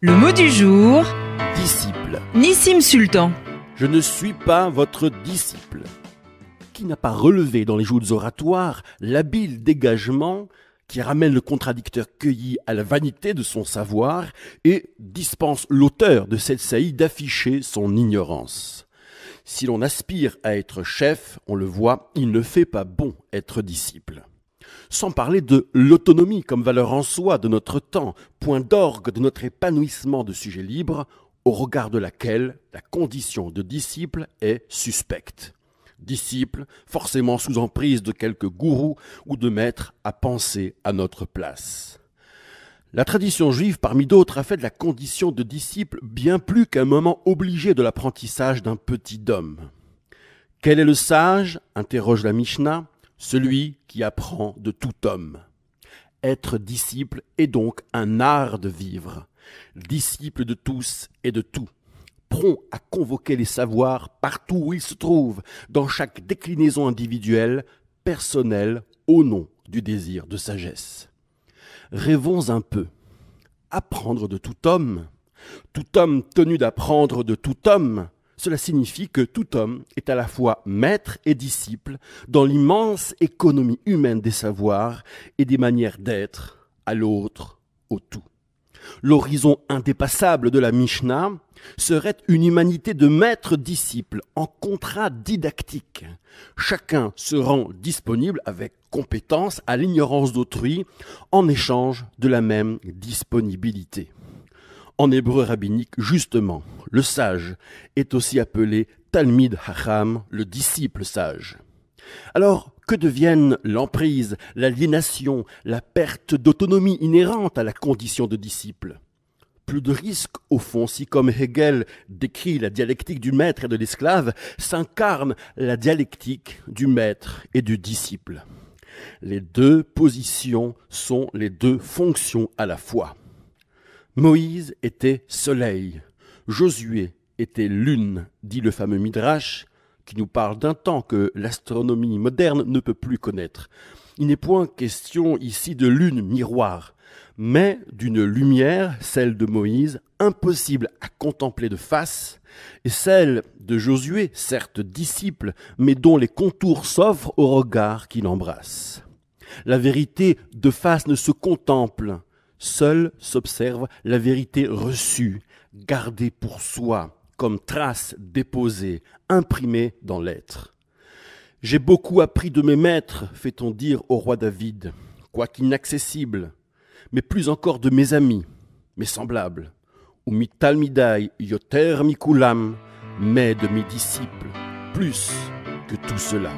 Le mot du jour, Disciple. Nissim Sultan. Je ne suis pas votre disciple. Qui n'a pas relevé dans les joutes oratoires l'habile dégagement qui ramène le contradicteur cueilli à la vanité de son savoir et dispense l'auteur de cette saillie d'afficher son ignorance. Si l'on aspire à être chef, on le voit, il ne fait pas bon être disciple. Sans parler de l'autonomie comme valeur en soi de notre temps, point d'orgue de notre épanouissement de sujet libre, au regard de laquelle la condition de disciple est suspecte. Disciple, forcément sous emprise de quelques gourous ou de maîtres à penser à notre place. La tradition juive, parmi d'autres, a fait de la condition de disciple bien plus qu'un moment obligé de l'apprentissage d'un petit homme. Quel est le sage ? Interroge la Mishnah. Celui qui apprend de tout homme. Être disciple est donc un art de vivre, disciple de tous et de tout, prompt à convoquer les savoirs partout où ils se trouvent, dans chaque déclinaison individuelle, personnelle, au nom du désir de sagesse. Rêvons un peu. Apprendre de tout homme tenu d'apprendre de tout homme, cela signifie que tout homme est à la fois maître et disciple dans l'immense économie humaine des savoirs et des manières d'être à l'autre, au tout. L'horizon indépassable de la Mishnah serait une humanité de maîtres-disciples en contrat didactique. Chacun se rend disponible avec compétence à l'ignorance d'autrui en échange de la même disponibilité. En hébreu rabbinique, justement, le sage est aussi appelé Talmid Hacham, le disciple sage. Alors, que deviennent l'emprise, l'aliénation, la perte d'autonomie inhérente à la condition de disciple ? Plus de risque, au fond, si comme Hegel décrit la dialectique du maître et de l'esclave, s'incarne la dialectique du maître et du disciple. Les deux positions sont les deux fonctions à la fois. Moïse était soleil, Josué était lune, dit le fameux Midrash, qui nous parle d'un temps que l'astronomie moderne ne peut plus connaître. Il n'est point question ici de lune miroir, mais d'une lumière, celle de Moïse, impossible à contempler de face, et celle de Josué, certes disciple, mais dont les contours s'offrent au regard qui l'embrasse. La vérité de face ne se contemple, seule s'observe la vérité reçue, gardée pour soi, comme trace déposée, imprimée dans l'être. J'ai beaucoup appris de mes maîtres, fait-on dire au roi David, quoique inaccessible, mais plus encore de mes amis, mes semblables, ou mi talmidai yoter mikulam, mais de mes disciples, plus que tout cela.